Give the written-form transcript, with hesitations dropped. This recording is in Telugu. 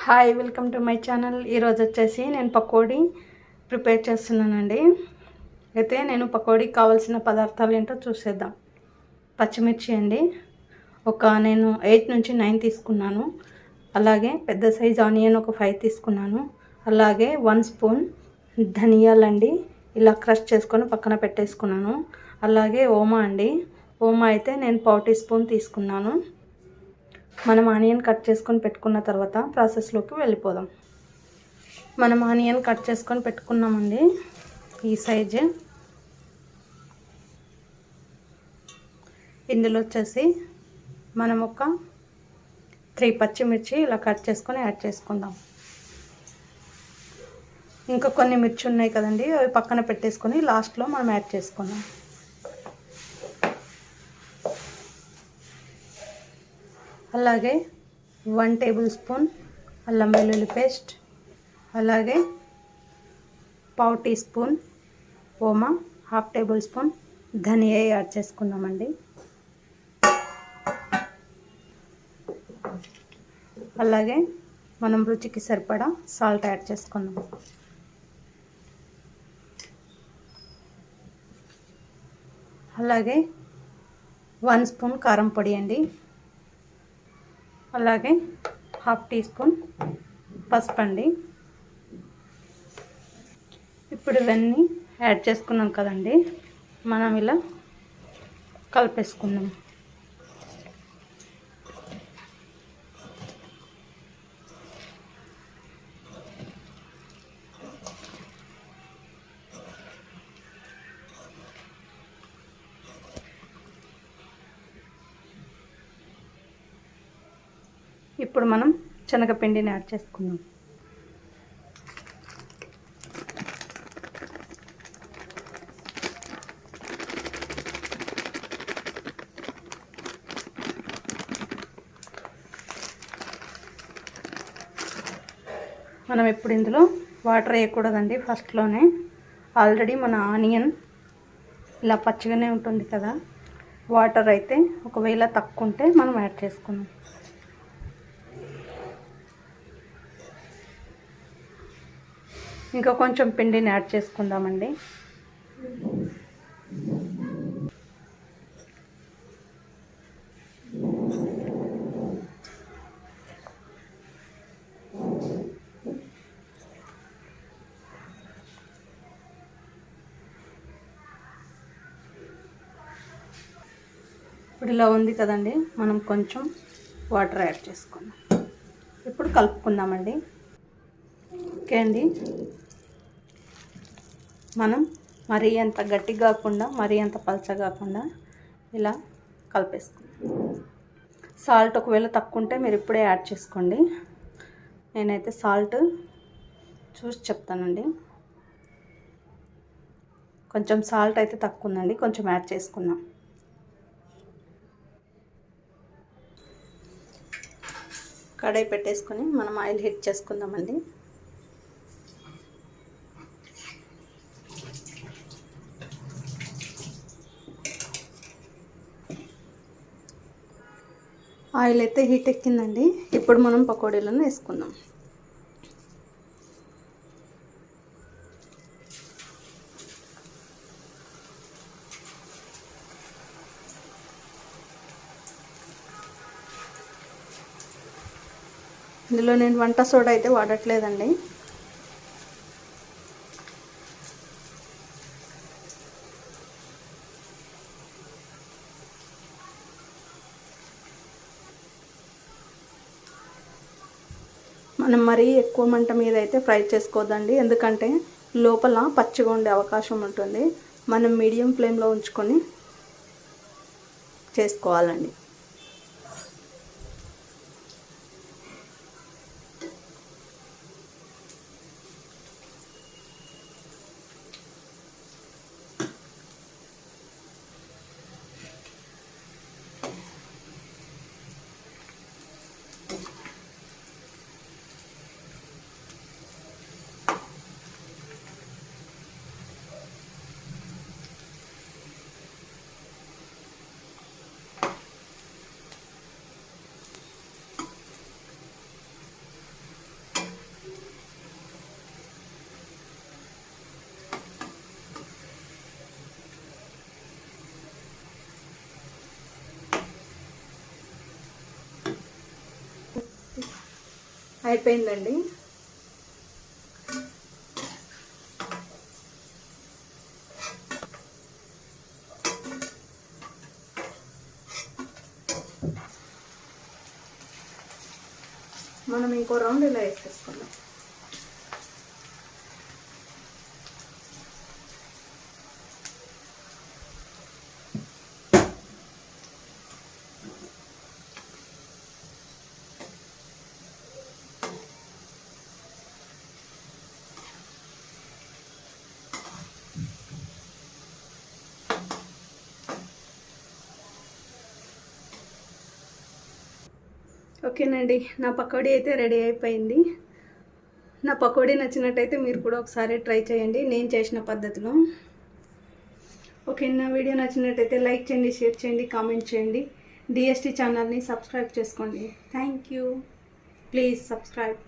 Hi, welcome to my channel. ఈరోజు వచ్చేసి నేను పకోడీ ప్రిపేర్ చేస్తున్నానండి. అయితే నేను పకోడీకి కావాల్సిన పదార్థాలు ఏంటో చూసేద్దాం. పచ్చిమిర్చి అండి, నేను 8 నుంచి 9 తీసుకున్నాను. అలాగే పెద్ద సైజ్ ఆనియన్ ఒక 5 తీసుకున్నాను. అలాగే 1 స్పూన్ ధనియాలండి, ఇలా క్రష్ చేసుకొని పక్కన పెట్టేసుకున్నాను. అలాగే ఓమా అండి, ఓమా అయితే నేను 1/4 టీ స్పూన్ తీసుకున్నాను. మనం ఆనియన్ కట్ చేసుకొని పెట్టుకున్న తర్వాత ప్రాసెస్లోకి వెళ్ళిపోదాం. మనం ఆనియన్ కట్ చేసుకొని పెట్టుకున్నామండి, ఈ సైజు. ఇందులో వచ్చేసి మనం ఒక 3 పచ్చిమిర్చి ఇలా కట్ చేసుకొని యాడ్ చేసుకుందాం. ఇంకా కొన్ని మిర్చి ఉన్నాయి కదండి, అవి పక్కన పెట్టేసుకొని లాస్ట్లో మనం యాడ్ చేసుకుందాం. అలాగే 1 టేబుల్ స్పూన్ అల్లం వెల్లుల్లి పేస్ట్, అలాగే 1/4 టీ స్పూన్ ఓమా, 1/2 టేబుల్ స్పూన్ ధనియా యాడ్ చేసుకుందామండి. అలాగే మనం రుచికి సరిపడా సాల్ట్ యాడ్ చేసుకుందాం. అలాగే 1 స్పూన్ కారం పొడి అండి, అలాగే 1/2 టీ స్పూన్ పసుపు అండి. ఇప్పుడు ఇవన్నీ యాడ్ చేసుకున్నాం కదండి, మనం ఇలా కలిపేసుకుందాం. ఇప్పుడు మనం శనగపిండిని యాడ్ చేసుకుందాం. మనం ఇప్పుడు ఇందులో వాటర్ వేయకూడదండి, ఫస్ట్లోనే. ఆల్రెడీ మన ఆనియన్ ఇలా పచ్చిగానే ఉంటుంది కదా, వాటర్ అయితే ఒకవేళ తక్కువ ఉంటే మనం యాడ్ చేసుకుందాం. ఇంకా కొంచెం పిండిని యాడ్ చేసుకుందామండి. ఇప్పుడు ఇలా ఉంది కదండి, మనం కొంచెం వాటర్ యాడ్ చేసుకుందాం. ఇప్పుడు కలుపుకుందామండి. ఓకే అండి, మనం మరీ అంత గట్టి కాకుండా మరీ అంత పలచ కాకుండా ఇలా కలిపేసుకుందాం. సాల్ట్ ఒకవేళ తక్కువ ఉంటే మీరు ఇప్పుడే యాడ్ చేసుకోండి. నేనైతే సాల్ట్ చూసి చెప్తానండి. కొంచెం సాల్ట్ అయితే తక్కువ ఉందండి, కొంచెం యాడ్ చేసుకుందాం. కడాయి పెట్టేసుకొని మనం ఆయిల్ హీట్ చేసుకుందామండి. ఆయిల్ అయితే హీట్ ఎక్కిందండి, ఇప్పుడు మనం పకోడీలను వేసుకుందాం. ఇందులో నేను వంట సోడా అయితే వాడట్లేదండి. మనం మరీ ఎక్కువ మంట మీద అయితే ఫ్రై చేసుకోవద్దండి, ఎందుకంటే లోపల పచ్చిగా ఉండే అవకాశం ఉంటుంది. మనం మీడియం ఫ్లేమ్లో ఉంచుకొని చేసుకోవాలండి. అయిపోయిందండి. మనం ఇంకో రౌండ్ ఇలా వేసేసుకుందాం. ఓకేనండి, నా పకోడీ అయితే రెడీ అయిపోయింది. నా పకోడీ నచ్చినట్టయితే మీరు కూడా ఒకసారి ట్రై చేయండి నేను చేసిన పద్ధతిలో. ఓకే, నా వీడియో నచ్చినట్టయితే లైక్ చేయండి, షేర్ చేయండి, కామెంట్ చేయండి. డిఎస్టీ ఛానల్ని సబ్స్క్రైబ్ చేసుకోండి. Thank you. Please subscribe.